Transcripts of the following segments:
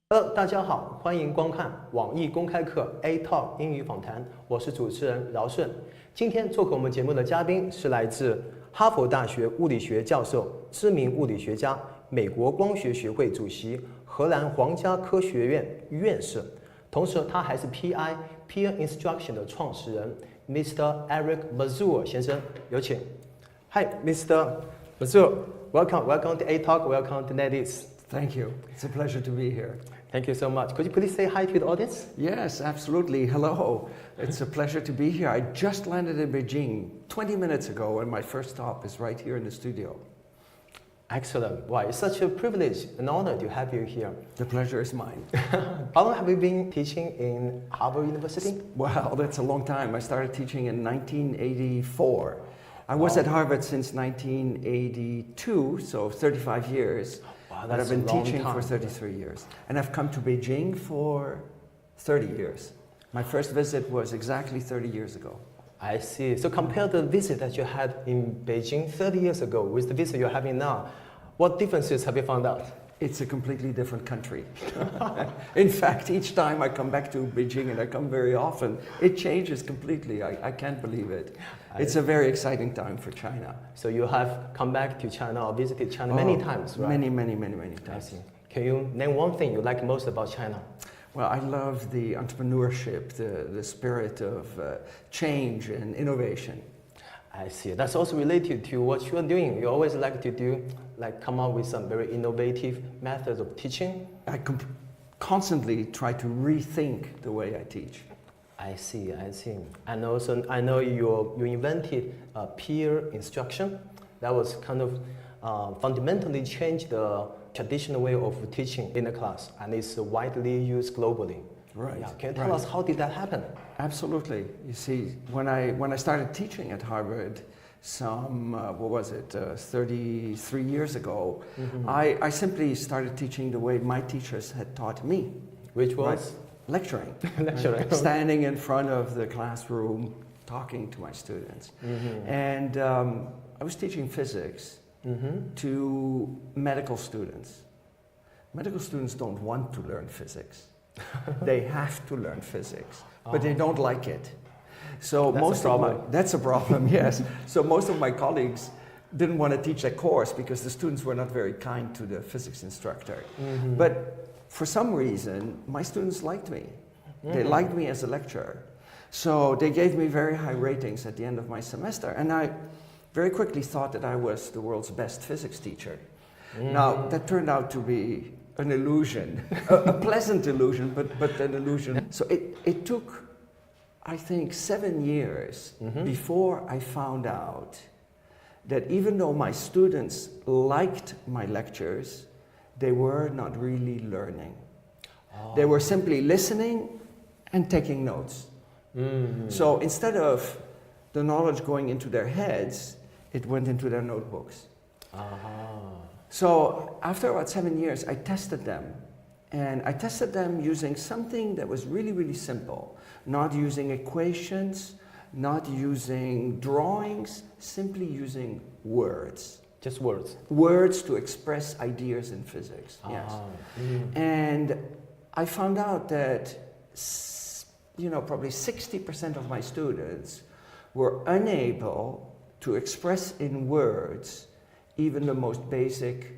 大家好，欢迎观看网易公开课 ATalk 英语访谈，我是主持人饶顺。今天做客我们节目的嘉宾是来自哈佛大学物理学教授、知名物理学家、美国光学学会主席、荷兰皇家科学院院士，同时他还是 PI Peer Instruction 的创始人 Mr.Eric Mazur 先生，有请。Hi, Mr. Mazur, welcome to ATalk, welcome to Netease. Thank you. It's a pleasure to be here. Thank you so much. Could you please say hi to the audience? Yes, absolutely. Hello. It's a pleasure to be here. I just landed in Beijing 20 minutes ago, and my first stop is right here in the studio. Excellent. Wow, it's such a privilege and honor to have you here. The pleasure is mine. How long have you been teaching in Harvard University? Well, that's a long time. I started teaching in 1984. I was at Harvard since 1982, so 35 years. Wow, But I've been teaching time. for 33 years. And I've come to Beijing for 30 years. My first visit was exactly 30 years ago. I see. So compare the visit that you had in Beijing 30 years ago with the visit you're having now. What differences have you found out? It's a completely different country. In fact, each time I come back to Beijing, and I come very often, it changes completely. I can't believe it. It's a very exciting time for China. So you have come back to China or visited China many times, right? Many I times. see. Can you name one thing you like most about China? Well, I love the entrepreneurship, the spirit of change and innovation. I see. That's also related to what you're doing. You always like to come up with some very innovative methods of teaching. I constantly try to rethink the way I teach. I see. And also, I know you invented peer instruction. That was kind of fundamentally changed the traditional way of teaching in a class, and it's widely used globally. Right. Yeah. Can you tell us how did that happen? Absolutely. You see, when I started teaching at Harvard, 33 years ago, I simply started teaching the way my teachers had taught me. Which was? Right? Lecturing. Lecturing. Standing in front of the classroom, talking to my students. And I was teaching physics to medical students. Medical students don't want to learn physics. They have to learn physics, but they don't like it. So that's a problem, yes. So most of my colleagues didn't want to teach that course because the students were not very kind to the physics instructor. But for some reason, my students liked me. They liked me as a lecturer. So they gave me very high ratings at the end of my semester, and I very quickly thought that I was the world's best physics teacher. Now, that turned out to be an illusion, a pleasant illusion, but an illusion. So it took, I think, 7 years before I found out that even though my students liked my lectures, they were not really learning. They were simply listening and taking notes. So instead of the knowledge going into their heads, it went into their notebooks. So after about 7 years, I tested them. And I tested them using something that was really, really simple. Not using equations, not using drawings, simply using words. Just words? Words to express ideas in physics, yes. And I found out that, probably 60% of my students were unable to express in words even the most basic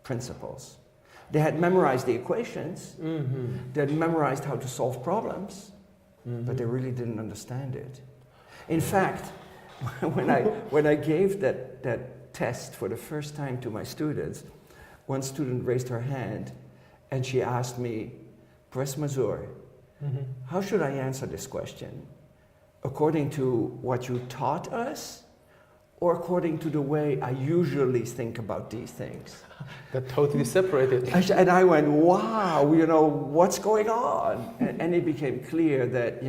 principles. They had memorized the equations, they had memorized how to solve problems, but they really didn't understand it. In fact, when I gave that test for the first time to my students, one student raised her hand and she asked me, Professor Mazur, how should I answer this question? According to what you taught us, or according to the way I usually think about these things? They're totally separated. And I went, wow, what's going on? And it became clear that,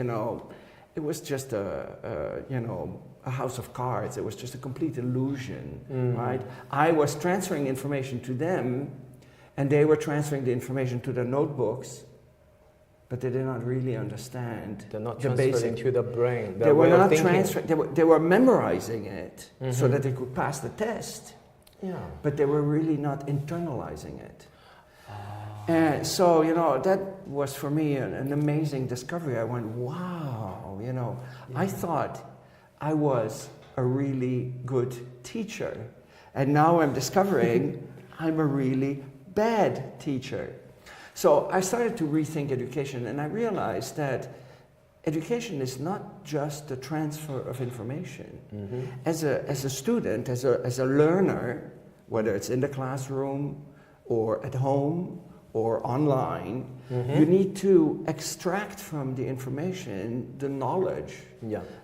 it was just a house of cards. It was just a complete illusion, right? I was transferring information to them, and they were transferring the information to their notebooks, but they did not really understand They're not the transferring basic. to the brain. They were not transferring. They were memorizing it so that they could pass the test. Yeah. But they were really not internalizing it. And so, you know, that was for me an amazing discovery. I went, wow, you know, I thought I was a really good teacher. And now I'm discovering I'm a really bad teacher. So I started to rethink education, and I realized that education is not just the transfer of information. As a student, as a learner, whether it's in the classroom or at home or online, you need to extract from the information the knowledge,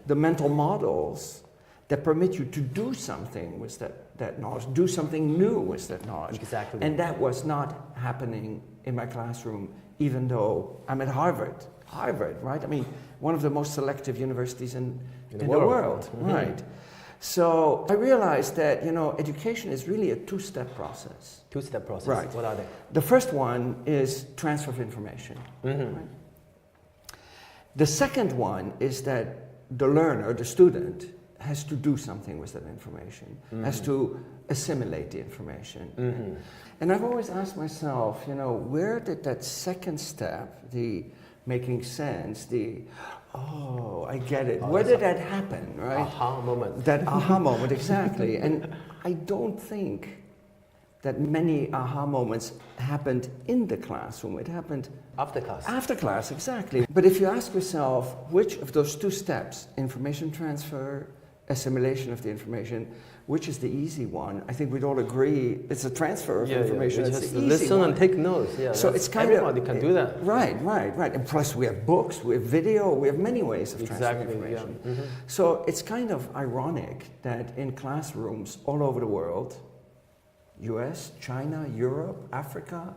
the mental models that permit you to do something with that knowledge, do something new with that knowledge. Exactly. And that was not happening in my classroom, even though I'm at Harvard. Harvard, right? I mean, one of the most selective universities in the world, right? So I realized that, you know, education is really a two-step process. Two-step process. Right. What are they? The first one is transfer of information. Right? The second one is that the learner, the student, has to do something with that information, has to assimilate the information. And I've always asked myself, you know, where did that second step, the making sense, the, oh, I get it, where did that happen, right? Aha moment. That aha moment, exactly. And I don't think that many aha moments happened in the classroom. It happened after class. After class, exactly. But if you ask yourself, which of those two steps, information transfer, assimilation of the information, which is the easy one? I think we'd all agree it's a transfer of information. Yeah. It's Just the easy listen one. and take notes. Yeah, so it's kind everybody can do that. Right. And plus we have books, we have video, we have many ways of transferring information. So it's kind of ironic that in classrooms all over the world, US, China, Europe, Africa,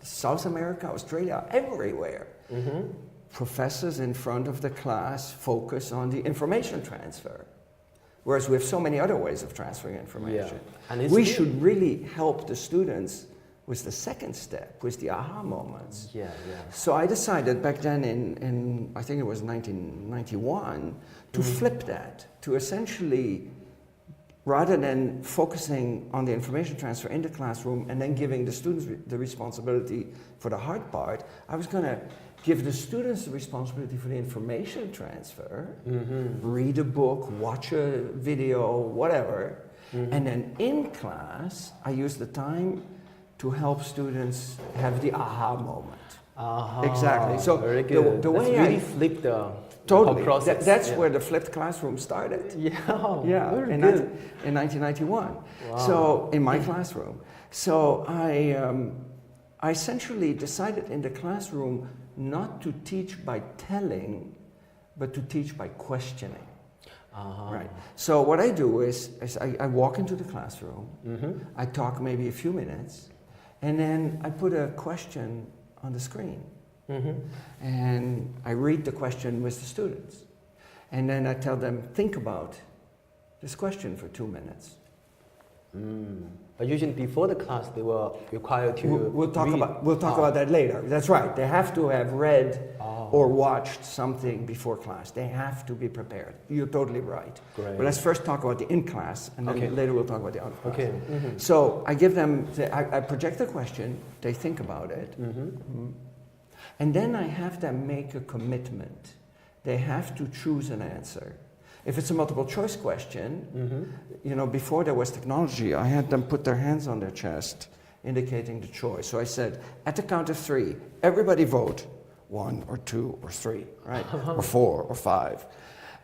South America, Australia, everywhere, professors in front of the class focus on the information transfer. Whereas we have so many other ways of transferring information. And we should really help the students with the second step, with the aha moments. So I decided back then in I think it was 1991, to flip that, to essentially, rather than focusing on the information transfer in the classroom and then giving the students the responsibility for the hard part, I was going to give the students the responsibility for the information transfer, read a book, watch a video, whatever, and then in class, I use the time to help students have the aha moment. Exactly. So very good. the way really flipped the totally whole process. That's where the flipped classroom started. Very in, good. In 1991. Wow. So in my classroom. So I essentially decided in the classroom not to teach by telling, but to teach by questioning. Right. So what I do is I walk into the classroom, I talk maybe a few minutes, and then I put a question on the screen. And I read the question with the students. And then I tell them, think about this question for 2 minutes. But usually before the class, they were required to We'll talk about that later. That's right. They have to have read or watched something before class. They have to be prepared. You're totally right. Great. But let's first talk about the in class, and then later we'll talk about the out class. Okay. So I give them, I project the question, they think about it, and then I have them make a commitment. They have to choose an answer. If it's a multiple choice question, you know, before there was technology, I had them put their hands on their chest, indicating the choice. So I said, at the count of 3, everybody vote. 1 or 2 or 3, right? Or 4 or 5.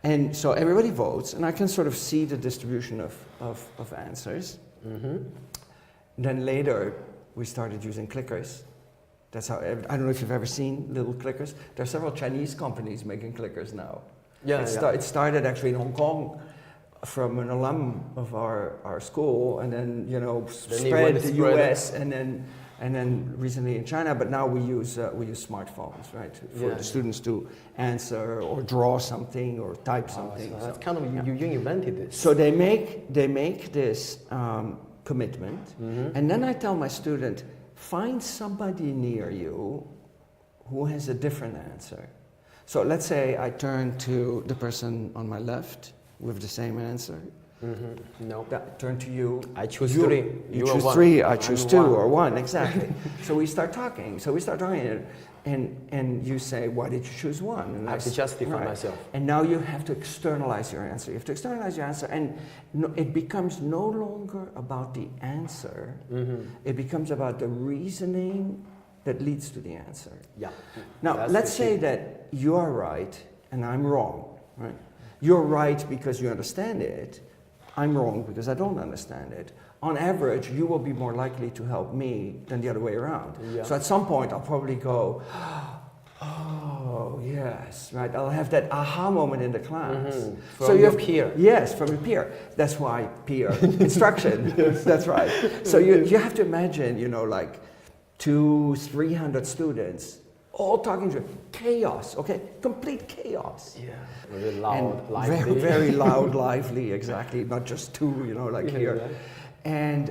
And so everybody votes, and I can sort of see the distribution of answers. Then later, we started using clickers. That's how, I don't know if you've ever seen little clickers. There are several Chinese companies making clickers now. It started actually in Hong Kong from an alum of our school, and then, you know, spread to US, and then recently in China. But now we use smartphones, right, for the students to answer or draw something or type something. So that's kind of you invented this. So they make this commitment, and then I tell my student, find somebody near you who has a different answer. So let's say I turn to the person on my left with the same answer, No. Turn to you. I choose 3. You are choose 1. 3. I choose 2 1. or 1. Exactly. So we start talking. And you say, why did you choose 1? And I have to justify myself. And now you have to externalize your answer. You have to externalize your answer, and it becomes no longer about the answer. It becomes about the reasoning that leads to the answer. Yeah. Now, let's say that you are right and I'm wrong. Right? You're right because you understand it. I'm wrong because I don't understand it. On average, you will be more likely to help me than the other way around. Yeah. So at some point, I'll probably go, oh, yes, right? I'll have that aha moment in the class. From your peer. Yes, from your peer. That's why peer instruction. That's right. So you have to imagine, you know, like 200-300 students all talking to chaos, okay? Complete chaos. Yeah. Very loud, lively. Very, very loud, lively, exactly. Not just 2, you know, like here. Right. And,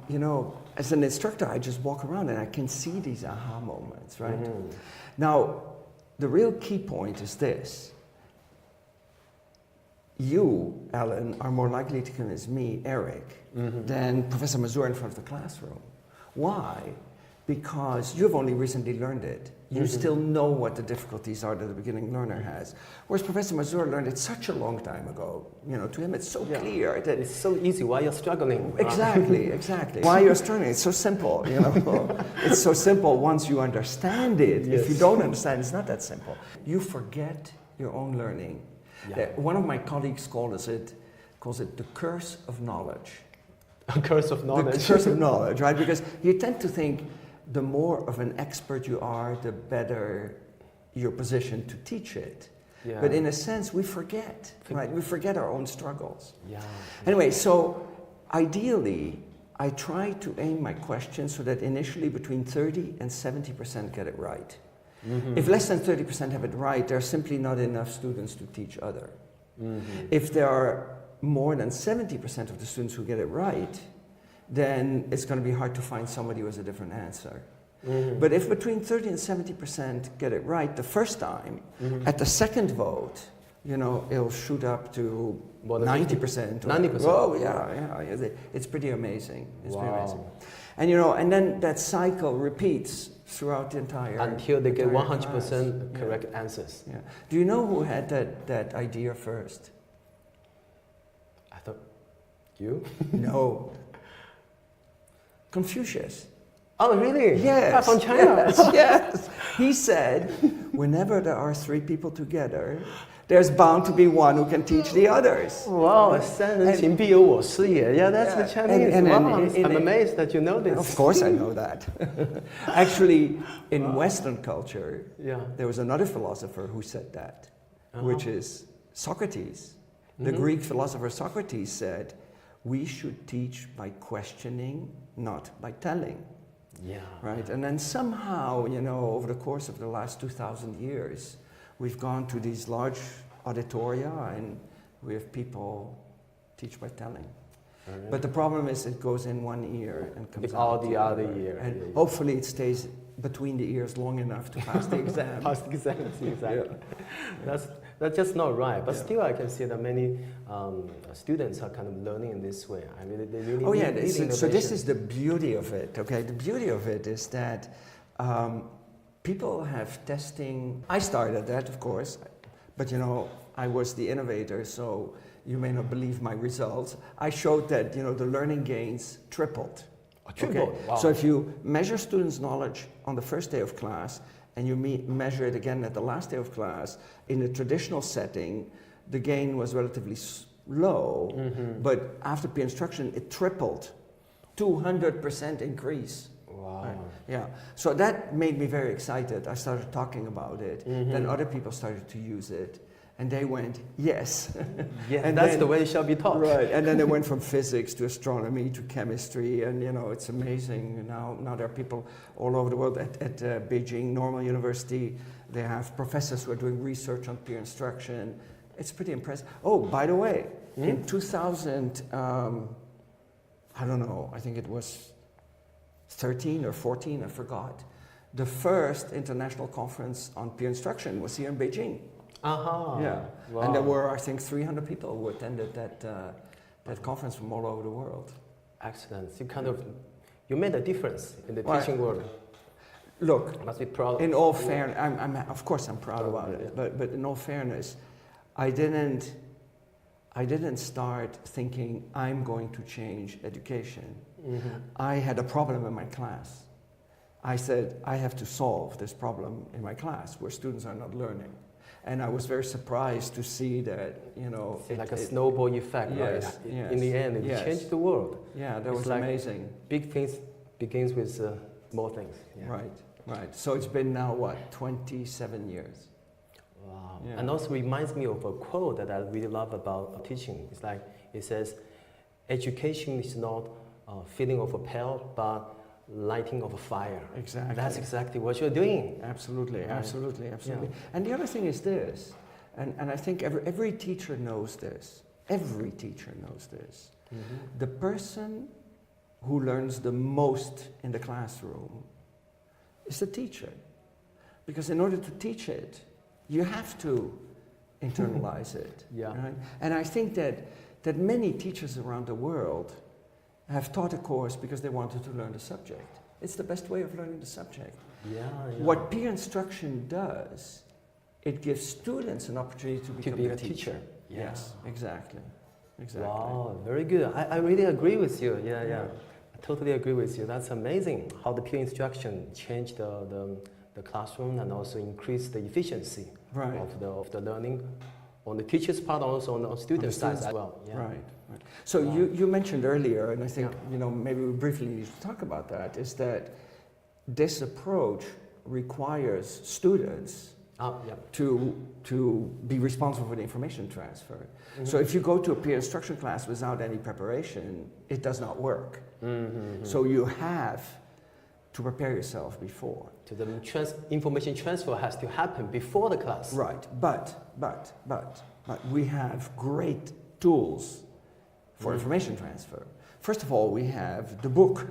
you know, as an instructor, I just walk around and I can see these aha moments, right? Now, the real key point is this. You, Alan, are more likely to convince me, Eric, than Professor Mazur in front of the classroom. Why? Because you've only recently learned it. You still know what the difficulties are that the beginning learner has. Whereas Professor Mazur learned it such a long time ago. You know, to him it's so clear that it's so easy. Why you're struggling? Exactly, exactly. Why you're struggling? It's so simple. You know, it's so simple once you understand it. Yes. If you don't understand, it's not that simple. You forget your own learning. Yeah. One of my colleagues calls it the curse of knowledge. A curse of knowledge. The curse of knowledge, right? Because you tend to think the more of an expert you are, the better your position to teach it. Yeah. But in a sense, we forget, right? We forget our own struggles. Yeah. Anyway, so ideally, I try to aim my questions so that initially between 30 and 70% get it right. If less than 30% have it right, there are simply not enough students to teach other. If there are more than 70% of the students who get it right, then it's going to be hard to find somebody who has a different answer. But if between 30 and 70% get it right the first time, at the second vote, you know, it'll shoot up to 90%. 90%? Oh, yeah. It's pretty amazing. It's pretty amazing. And, you know, and then that cycle repeats throughout the entire... Until they get 100% correct answers. Yeah. Do you know who had that idea first? I thought, you? No. Confucius. Oh, really? Yes. From China? Yes. He said, whenever there are 3 people together, there's bound to be one who can teach the others. Wow, 三人行必有我师也. Yeah, that's the Chinese. I'm amazed that you know this. Of course I know that. Actually, in Western culture, there was another philosopher who said that, which is Socrates. The Greek philosopher Socrates said, we should teach by questioning, not by telling. Yeah. Right? And then somehow, you know, over the course of the last 2,000 years, we've gone to these large auditoria and we have people teach by telling. Right. But the problem is it goes in one ear and comes out the other ear. And hopefully it stays between the ears long enough to pass the exam. Pass the exam, exactly. That's just not right. But still, I can see that many students are kind of learning in this way. I mean, they really need so this is the beauty of it, okay? The beauty of it is that people have testing. I started that, of course, but you know, I was the innovator, so you may not believe my results. I showed that, you know, the learning gains tripled. Okay? Wow. So if you measure students' knowledge on the first day of class, and you measure it again at the last day of class, in a traditional setting, the gain was relatively low, but after peer instruction, it tripled. 200% increase. Wow. Right? Yeah. So that made me very excited. I started talking about it. Then other people started to use it. And they went, yes. Yes, and that's the way it shall be taught. Right, and then they went from physics to astronomy to chemistry, and you know, it's amazing. Now there are people all over the world at Beijing Normal University. They have professors who are doing research on peer instruction. It's pretty impressive. Oh, by the way, in 2000, I don't know, I think it was 13 or 14, I forgot. The first international conference on peer instruction was here in Beijing. Yeah. Wow. And there were, I think, 300 people who attended that that conference from all over the world. Excellent. You made a difference in the teaching world. Look, you must be proud. In all fairness, of course I'm proud about it, but in all fairness, I didn't start thinking I'm going to change education. I had a problem in my class. I said, I have to solve this problem in my class where students are not learning. And I was very surprised to see that, like a snowball effect, yes, right? Yes, in the end, it changed the world. Yeah, that was amazing. Big things begins with small things. Yeah. Right. So it's been now, 27 years. Wow. Yeah. And also reminds me of a quote that I really love about teaching. It's like, it says, education is not filling of a pail, but lighting of a fire. Exactly. That's exactly what you're doing. Absolutely. Yeah. And the other thing is this, and I think every teacher knows this. Every teacher knows this. The person who learns the most in the classroom is the teacher. Because in order to teach it, you have to internalize it. Yeah. Right? And I think that many teachers around the world have taught a course because they wanted to learn the subject. It's the best way of learning the subject. Yeah. What peer instruction does, it gives students an opportunity to become a teacher. Yeah. Yes, exactly. Wow, very good. I really agree with you. Yeah. I totally agree with you. That's amazing how the peer instruction changed the classroom and also increased the efficiency of the learning on the teacher's part, also on the student's side as well. Yeah. Right. So you mentioned earlier, and I think maybe we briefly need to talk about that, is that this approach requires students to be responsible for the information transfer. So if you go to a peer instruction class without any preparation, it does not work. So you have to prepare yourself before. So the information transfer has to happen before the class. Right, but we have great tools for information transfer. First of all, we have the book.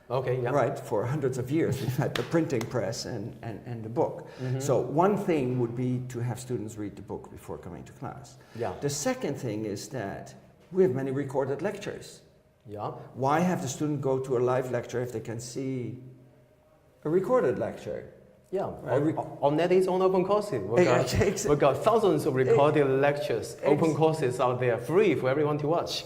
Okay, yeah. Right, for hundreds of years we've had the printing press and the book. So one thing would be to have students read the book before coming to class. Yeah. The second thing is that we have many recorded lectures. Yeah. Why have the student go to a live lecture if they can see a recorded lecture? Yeah, on Netease, on open courses. We got thousands of recorded lectures, open courses out there, free for everyone to watch.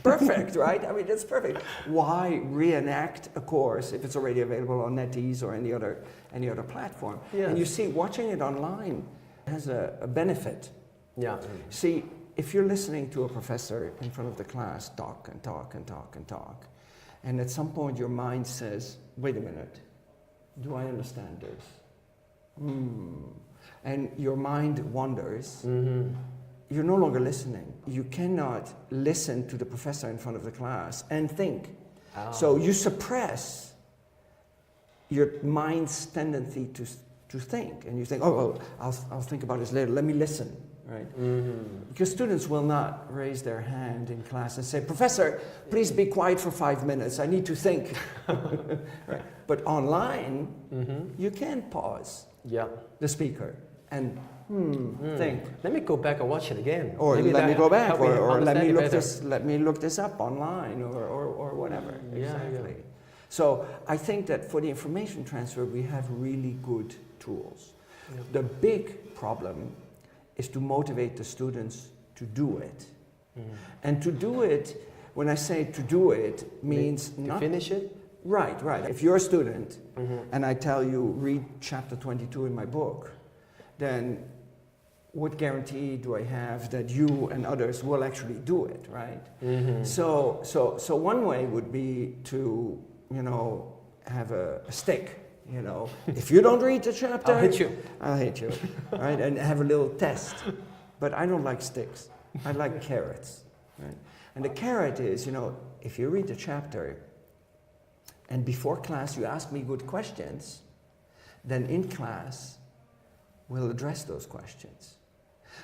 Perfect, right? I mean, that's perfect. Why reenact a course if it's already available on Netease or any other platform? Yes. And you see, watching it online has a benefit. Yeah. See, if you're listening to a professor in front of the class talk, and at some point your mind says, wait a minute, do I understand this? And your mind wanders, you're no longer listening. You cannot listen to the professor in front of the class and think. So you suppress your mind's tendency to think. And you think, I'll think about this later, let me listen. Right? Because students will not raise their hand in class and say, Professor, please be quiet for 5 minutes, I need to think. Right? But online, you can pause the speaker and think. Let me go back and watch it again. Or let me go back, or let me look this up online, or whatever. Exactly. Yeah. So I think that for the information transfer, we have really good tools. Yeah. The big problem is to motivate the students to do it. And to do it, when I say to do it, means to finish it? Right. If you're a student and I tell you read chapter 22 in my book, then what guarantee do I have that you and others will actually do it, right? So one way would be to, have a stick. If you don't read the chapter, I'll hit you, right? And have a little test. But I don't like sticks. I like carrots, right? And the carrot is, if you read the chapter and before class you ask me good questions, then in class we'll address those questions.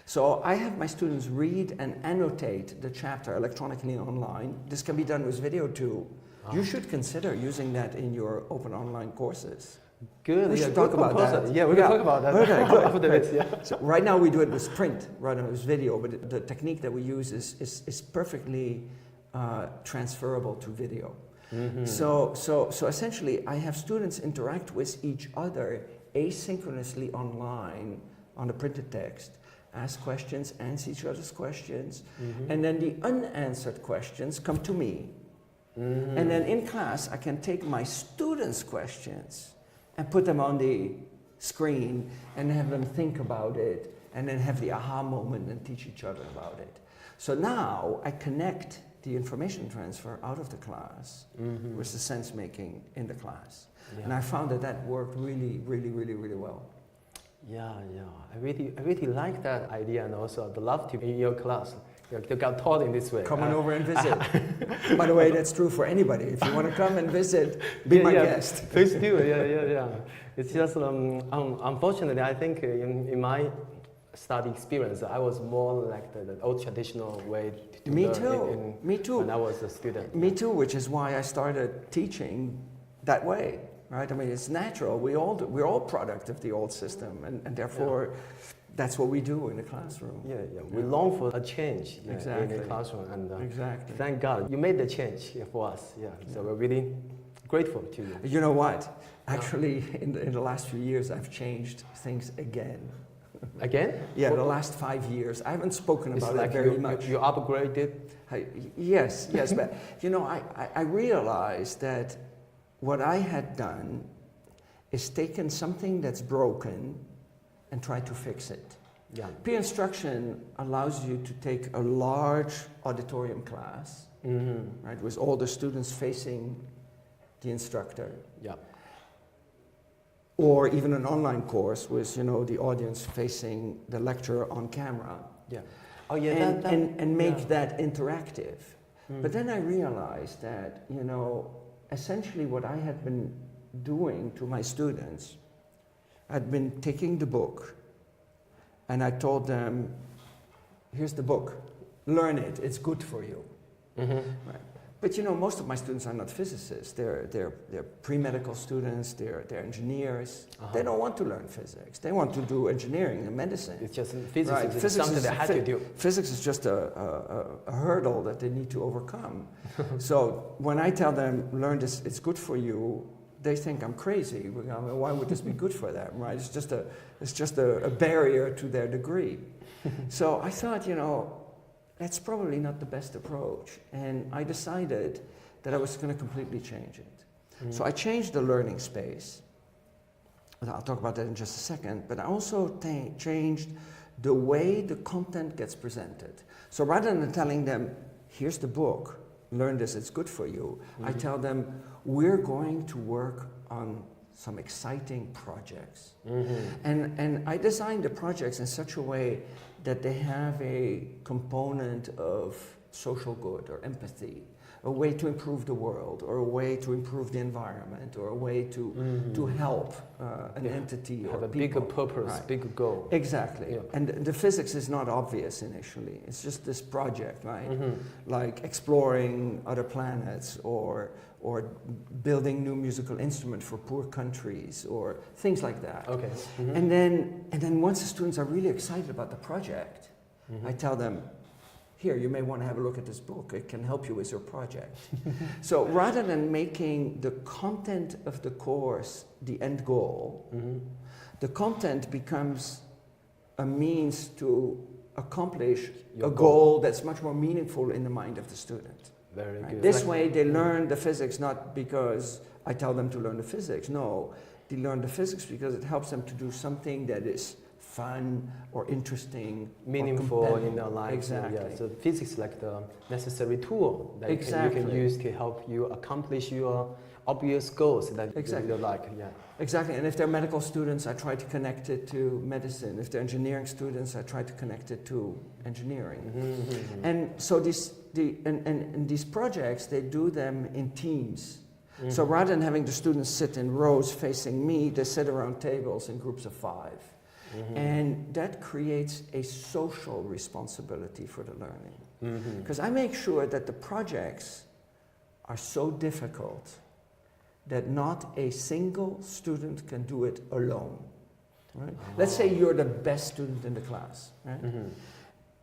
So I have my students read and annotate the chapter electronically online. This can be done with video too. You should consider using that in your open online courses. Good. We should talk about that. Yeah, we're going to talk about that. Okay, So right now we do it with print rather than with video, but the technique that we use is perfectly transferable to video. So essentially, I have students interact with each other asynchronously online on the printed text, ask questions, answer each other's questions, and then the unanswered questions come to me. And then in class, I can take my students' questions and put them on the screen and have them think about it, and then have the aha moment and teach each other about it. So now I connect the information transfer out of the class with the sense making in the class. And I found that that worked really, really, really, really well. Yeah. I really like that idea, and also I'd love to be in your class. You got taught in this way. Come on over and visit. By the way, that's true for anybody. If you want to come and visit, be my guest. Please do. Yeah. It's just unfortunately, I think in my study experience, I was more like the old traditional way to learn. Me too. When I was a student. Me too, which is why I started teaching that way. Right? I mean, it's natural. We're all product of the old system, and therefore, that's what we do in the classroom. Yeah. We long for a change in the classroom, and thank God you made the change for us. So we're really grateful to you. You know what? Actually, in the last few years, I've changed things again. Again? Yeah, the last 5 years. I haven't spoken about it very much. You upgraded? Yes, but you know, I realized that what I had done is taken something that's broken and tried to fix it. Yeah. Peer instruction allows you to take a large auditorium class, right, with all the students facing the instructor. Yeah. Or even an online course with, you know, the audience facing the lecturer on camera. Yeah. And make that interactive. But then I realized that, you know, essentially what I had been doing to my students, I'd been taking the book and I told them, here's the book, learn it, it's good for you. Right. But you know, most of my students are not physicists. They're pre-medical students, they're engineers. They don't want to learn physics. They want to do engineering and medicine. It's just physics, right. It's something they had to do. Physics is just a hurdle that they need to overcome. So when I tell them, learn this, it's good for you, they think I'm crazy. Why would this be good for them, right? It's just a barrier to their degree. So I thought, you know, that's probably not the best approach. And I decided that I was going to completely change it. So I changed the learning space. I'll talk about that in just a second. But I also changed the way the content gets presented. So rather than telling them, here's the book, learn this, it's good for you, I tell them, we're going to work on some exciting projects. And I designed the projects in such a way that they have a component of social good or empathy, a way to improve the world, or a way to improve the environment, or a way to help an entity or have a people. bigger purpose, right. Bigger goal. Exactly. Yeah. And the physics is not obvious initially. It's just this project, right? Like exploring other planets, or building new musical instrument for poor countries, or things like that. Okay. And then once the students are really excited about the project, I tell them, here, you may want to have a look at this book. It can help you with your project. So rather than making the content of the course the end goal, the content becomes a means to accomplish a goal that's much more meaningful in the mind of the student. Very right? good. This way they learn the physics not because I tell them to learn the physics. No, they learn the physics because it helps them to do something that is fun or interesting, meaningful in their life. Exactly. Yeah. So physics is like the necessary tool that you can use to help you accomplish your obvious goals that you like. Yeah. Exactly. And if they're medical students, I try to connect it to medicine. If they're engineering students, I try to connect it to engineering. And so these projects, they do them in teams. So rather than having the students sit in rows facing me, they sit around tables in groups of 5. And that creates a social responsibility for the learning. Because I make sure that the projects are so difficult that not a single student can do it alone. Right? Let's say you're the best student in the class. Right?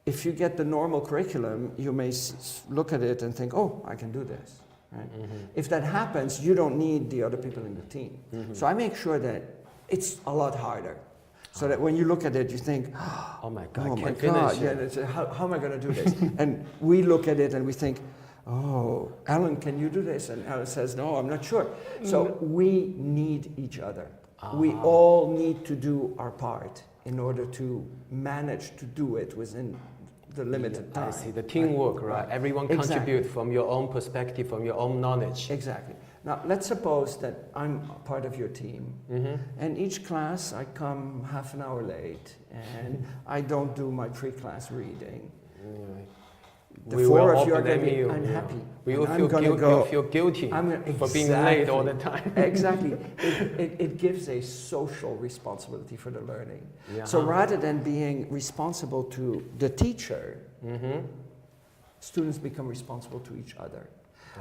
if you get the normal curriculum, you may look at it and think, oh, I can do this. Right? If that happens, you don't need the other people in the team. So I make sure that it's a lot harder. So that when you look at it, you think, oh my God, oh my can't God, finish yeah, how am I going to do this? And we look at it and we think, oh, Alan, can you do this? And Alan says, no, I'm not sure. So we need each other. We all need to do our part in order to manage to do it within the limited time. I see, the teamwork, right? Everyone contribute from your own perspective, from your own knowledge. Exactly. Now, let's suppose that I'm part of your team, and each class I come half an hour late, and I don't do my pre-class reading. The four of you are going to be unhappy. We will feel guilty for being late all the time. Exactly. It gives a social responsibility for the learning. So rather than being responsible to the teacher, students become responsible to each other.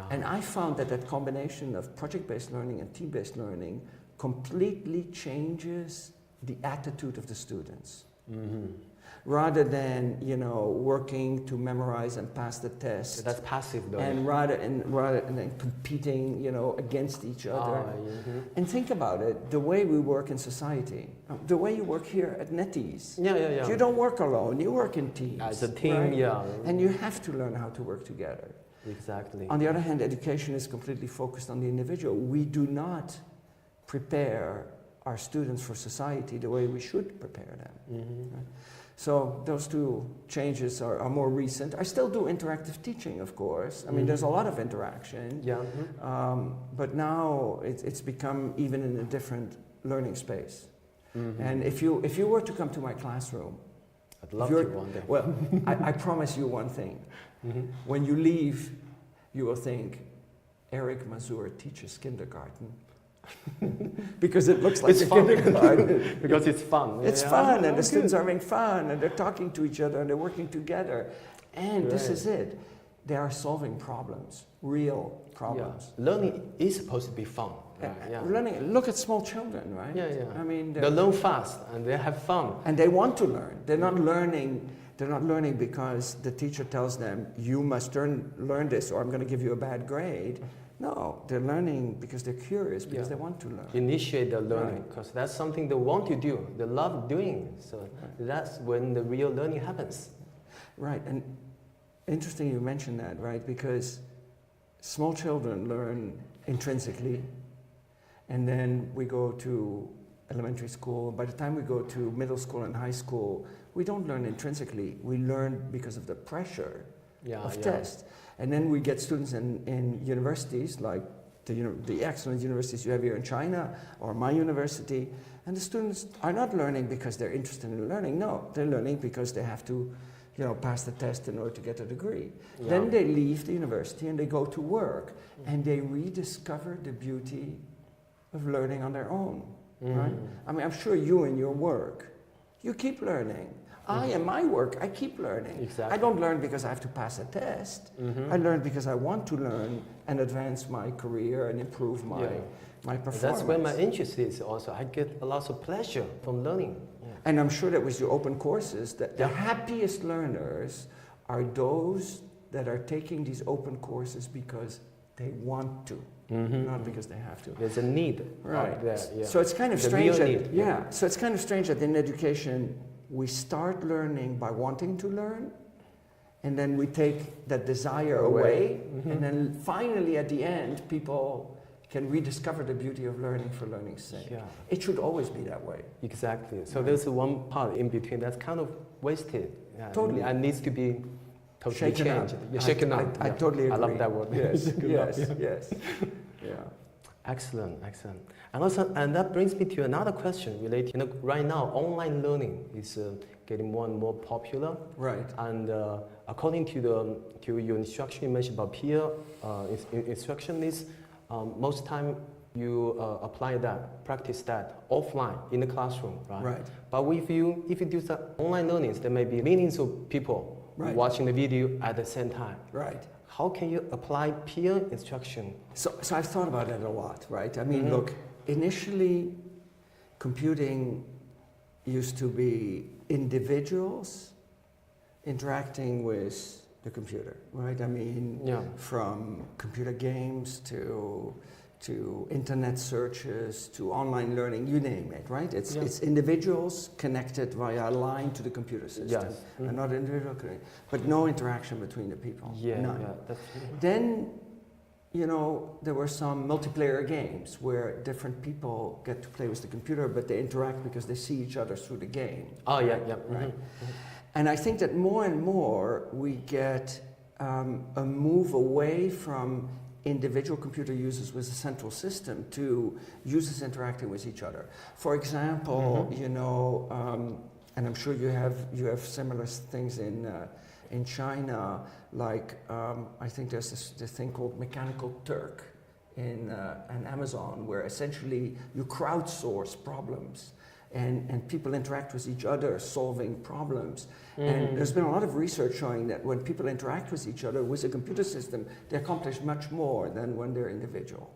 And I found that that combination of project-based learning and team-based learning completely changes the attitude of the students. Rather than, you know, working to memorize and pass the test. So that's passive learning. And rather than competing, you know, against each other. And think about it, the way we work in society, the way you work here at Netease. You don't work alone, you work in teams. As a team, right? And you have to learn how to work together. Exactly. On the other hand, education is completely focused on the individual. We do not prepare our students for society the way we should prepare them. Right? So those two changes are more recent. I still do interactive teaching, of course. I mean, there's a lot of interaction. But now it's become even in a different learning space. And if you were to come to my classroom, I'd love to one day. Well, I promise you one thing. When you leave, you will think, Eric Mazur teaches kindergarten. Because it looks like it's a fun. kindergarten. Because it's fun. It's fun, and the students are having fun, and they're talking to each other, and they're working together. And this is it. They are solving problems, real problems. Learning is supposed to be fun. Learning, look at small children, right? I mean, they learn fast, and they have fun. And they want to learn. They're not learning because the teacher tells them, you must learn this, or I'm going to give you a bad grade. No, they're learning because they're curious, because they want to learn. Initiate the learning, because that's something they want to do. They love doing. So that's when the real learning happens. Right, and interesting you mentioned that, right? Because small children learn intrinsically, and then we go to elementary school. By the time we go to middle school and high school, we don't learn intrinsically. We learn because of the pressure of tests. And then we get students in universities, like the excellent universities you have here in China, or my university, and the students are not learning because they're interested in learning. No, they're learning because they have to, pass the test in order to get a degree. Then they leave the university and they go to work, and they rediscover the beauty of learning on their own, right? I mean, I'm sure you in your work, you keep learning. I, in my work, I keep learning. Exactly. I don't learn because I have to pass a test. I learn because I want to learn and advance my career and improve my performance. That's where my interest is also. I get a lot of pleasure from learning. And I'm sure that with your open courses, that the happiest learners are those that are taking these open courses because they want to, not because they have to. There's a need out there. So it's kind of strange that, so it's kind of strange that in education, we start learning by wanting to learn, and then we take that desire away, and then finally at the end, people can rediscover the beauty of learning for learning's sake. It should always be that way. Exactly. So there's one part in between that's kind of wasted. Totally. And needs to be totally changed. Shaken up. I totally agree. I love that word. Yes. Excellent. And also, and that brings me to another question related. Right now, online learning is getting more and more popular. Right. And according to your instruction, you mentioned about peer instruction is most time you apply that, practice that offline in the classroom, right? Right. But if you do some online learnings, there may be millions of people watching the video at the same time. Right. How can you apply peer instruction? So I've thought about it a lot, right? I mean, look, initially, computing used to be individuals interacting with the computer, right? I mean, from computer games to internet searches to online learning, you name it, right? It's individuals connected via a line to the computer system, and not individual, but no interaction between the people. None. Then, you know, there were some multiplayer games where different people get to play with the computer, but they interact because they see each other through the game. Right? And I think that more and more we get a move away from individual computer users with a central system to users interacting with each other. For example, you know, and I'm sure you have similar things in China, like I think there's this thing called Mechanical Turk in Amazon, where essentially you crowdsource problems and people interact with each other solving problems. And there's been a lot of research showing that when people interact with each other with a computer system, they accomplish much more than when they're individual.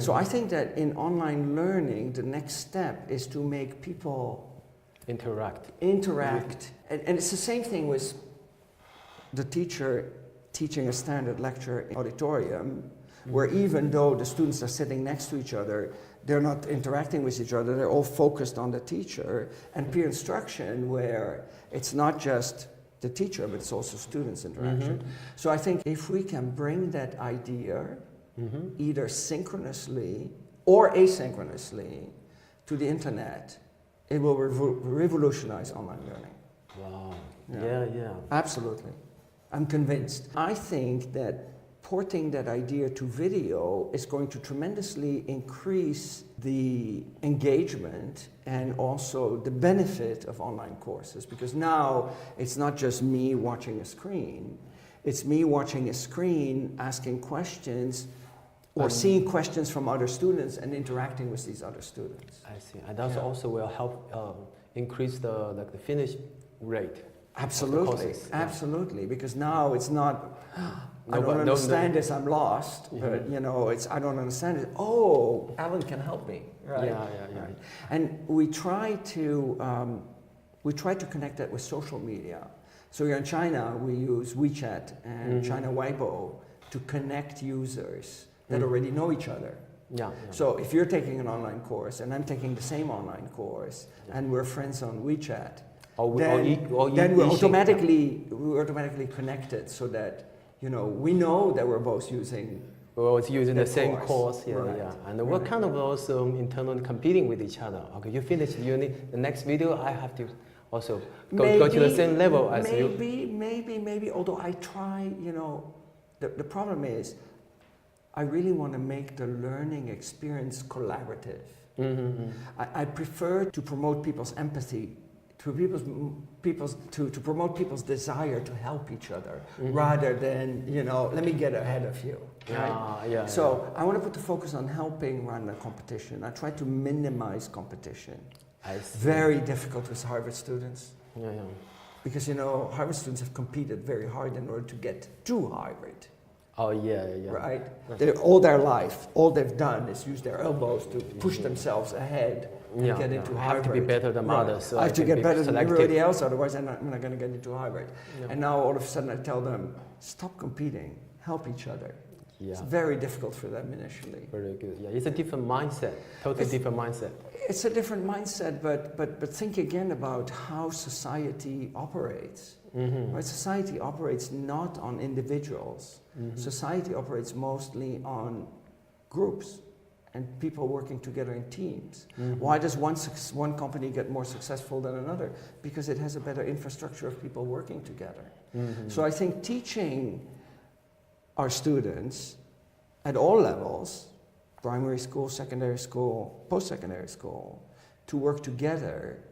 So I think that in online learning, the next step is to make people interact. And it's the same thing with the teacher teaching a standard lecture in auditorium, where even though the students are sitting next to each other, they're not interacting with each other, they're all focused on the teacher, and peer instruction, where it's not just the teacher, but it's also students' interaction. So I think if we can bring that idea, either synchronously or asynchronously, to the internet, it will revolutionize online learning. Wow. Yeah. Absolutely. I'm convinced. I think that porting that idea to video is going to tremendously increase the engagement and also the benefit of online courses, because now it's not just me watching a screen, it's me watching a screen, asking questions, or seeing questions from other students and interacting with these other students. I see. And that also will help increase the finish rate. Absolutely, absolutely, because now it's not, I don't understand this, I'm lost, but you know, it's, I don't understand it, oh, Alan can help me, right? Right. And we try to connect that with social media. So here in China, we use WeChat and China Weibo to connect users that already know each other. So if you're taking an online course and I'm taking the same online course and we're friends on WeChat, then we're automatically connected, so that, you know, we know that we're both using the same course. And we're kind of also internally competing with each other. Okay, you finish uni, the next video I have to also go to the same level as you. Maybe, although I try, you know, the problem is I really want to make the learning experience collaborative. I prefer to promote people's empathy, to promote people's desire to help each other, rather than, you know, let me get ahead of you. Right? So I want to put the focus on helping rather than competition. I try to minimize competition. Very difficult with Harvard students. Because, you know, Harvard students have competed very hard in order to get to Harvard. Right? All their life, all they've done is use their elbows to push themselves ahead and get into Harvard. I have to be better than others. So I have to get better than everybody else, otherwise I'm not going to get into Harvard. And now all of a sudden I tell them, stop competing, help each other. It's very difficult for them initially. Very good. It's a different mindset, different mindset. It's a different mindset, but think again about how society operates. Right? Society operates not on individuals. Society operates mostly on groups and people working together in teams. Why does one company get more successful than another? Because it has a better infrastructure of people working together. So I think teaching our students at all levels, primary school, secondary school, post-secondary school, to work together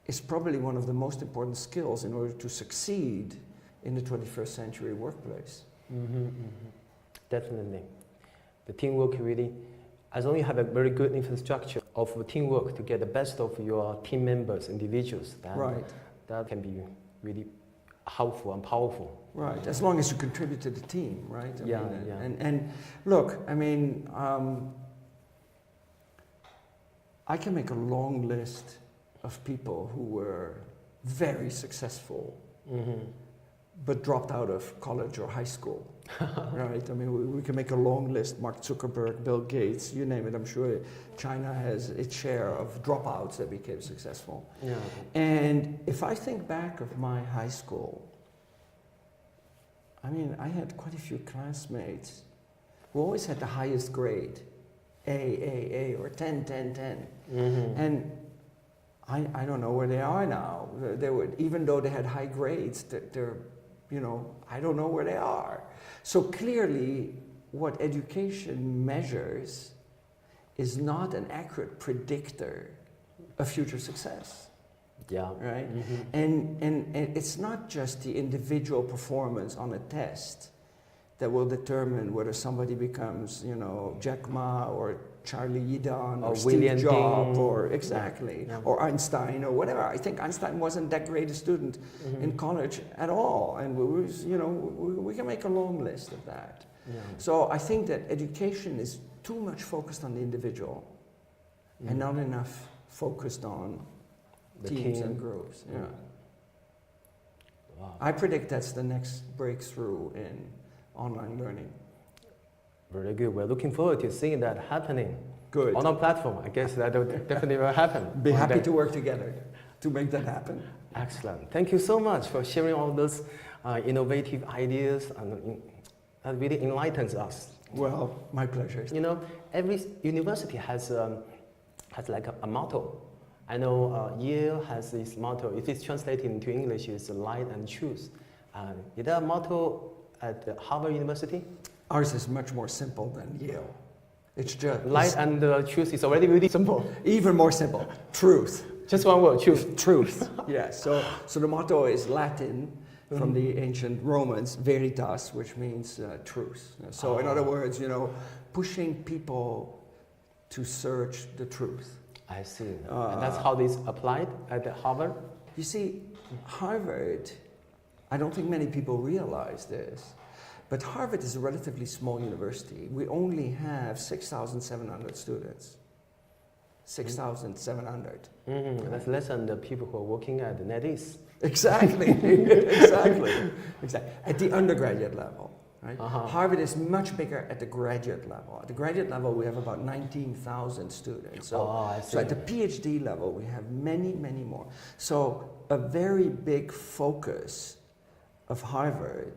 is probably one of the most important skills in order to succeed in the 21st century workplace. Definitely. The teamwork really, as long as you have a very good infrastructure of teamwork to get the best of your team members, individuals, that can be really helpful and powerful. Right, as long as you contribute to the team, right? And look, I mean, I can make a long list of people who were very successful but dropped out of college or high school. Right? I mean, we can make a long list. Mark Zuckerberg, Bill Gates, you name it. I'm sure China has its share of dropouts that became successful. Yeah. And if I think back of my high school, I mean, I had quite a few classmates who always had the highest grade, A, or 10, 10, 10. And I don't know where they are now. They would, even though they had high grades, they're, you know, I don't know where they are. So clearly, what education measures is not an accurate predictor of future success. Yeah. Right? And it's not just the individual performance on a test that will determine whether somebody becomes, you know, Jack Ma or Charlie Yeadon or William Steve Jobs Ding. or exactly, or Einstein or whatever. I think Einstein wasn't that great a student in college at all, and we can make a long list of that. Yeah. So I think that education is too much focused on the individual and not enough focused on The teams team. and groups. Yeah. Wow. I predict that's the next breakthrough in online learning. Very good. We're looking forward to seeing that happening. Good. On our platform. I guess that will definitely will happen. Be one happy day. to work together to make that happen. Excellent. Thank you so much for sharing all those innovative ideas, and that really enlightens us. Well, my pleasure. You know, every university has like a motto. I know Yale has this motto. If it's translated into English, it's light and truth. Is there a motto at Harvard University? Ours is much more simple than Yale. It's just Light and truth is already really simple. even more simple. Truth. Just one word, truth. Truth. Yes. So the motto is Latin from the ancient Romans, veritas, which means truth. So in other words, you know, pushing people to search the truth. I see. And that's how this applied at Harvard? You see, Harvard, I don't think many people realize this, but Harvard is a relatively small university. We only have 6,700 students. 6,700. That's less than the people who are working at Netease. Exactly. Exactly. At the undergraduate level. Right? Harvard is much bigger at the graduate level. At the graduate level, we have about 19,000 students. So at the PhD level, we have many, many more. So a very big focus of Harvard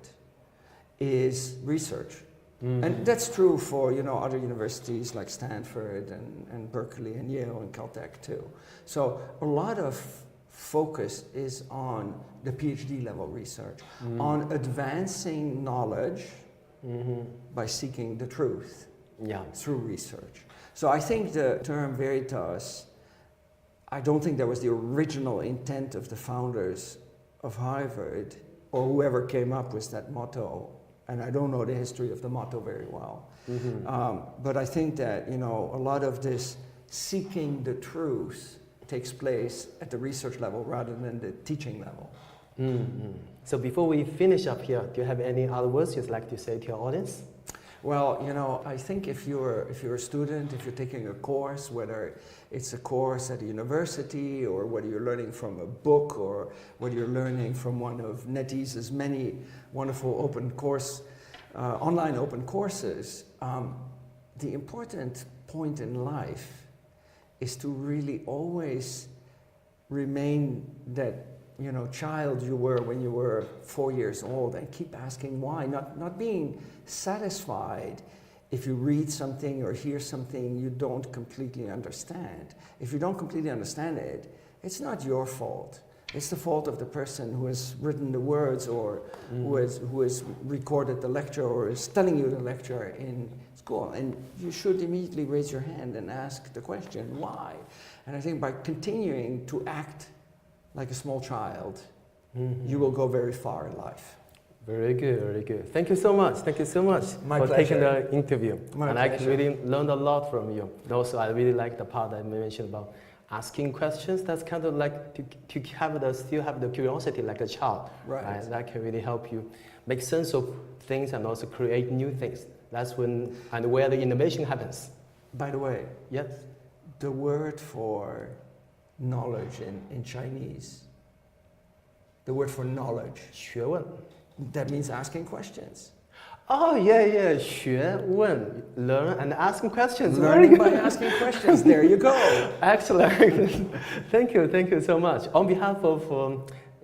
is research. And that's true for, you know, other universities like Stanford and Berkeley and Yale and Caltech too. So a lot of focus is on the PhD level research, on advancing knowledge by seeking the truth through research. So I think the term veritas, I don't think that was the original intent of the founders of Harvard or whoever came up with that motto. And I don't know the history of the motto very well. But I think that, you know, a lot of this seeking the truth takes place at the research level rather than the teaching level. So before we finish up here, do you have any other words you'd like to say to your audience? Well, you know, I think if you're a student, if you're taking a course, whether it's a course at a university or whether you're learning from a book or whether you're learning from one of Netease's many wonderful open course, online open courses, the important point in life is to really always remain that, you know, child you were when you were 4 years old and keep asking why, not being satisfied if you read something or hear something you don't completely understand. If you don't completely understand it, it's not your fault. It's the fault of the person who has written the words or who has recorded the lecture or is telling you the lecture in school. And you should immediately raise your hand and ask the question, why? And I think by continuing to act like a small child, you will go very far in life. Very good, very good. Thank you so much. Thank you so much My for taking the interview. My and pleasure. I really learned a lot from you. And also, I really like the part that I mentioned about asking questions. That's kind of like to have still have the curiosity like a child. Right. That can really help you make sense of things and also create new things. That's when and where the innovation happens. By the way, Yes. the word for knowledge in Chinese The word for knowledge. 学问。 That means asking questions. Oh yeah, 学问 learn and asking questions. Learning by asking questions. There you go. Excellent. Thank you so much. On behalf of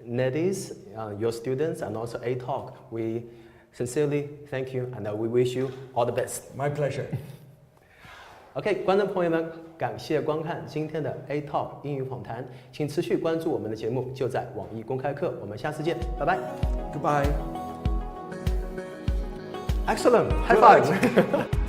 Netease, your students, and also ATalk, we sincerely thank you and we wish you all the best. My pleasure. OK， 观众朋友们，感谢观看今天的 ATalk 英语访谈，请持续关注我们的节目，就在网易公开课。我们下次见，拜拜。Goodbye. Excellent. High five.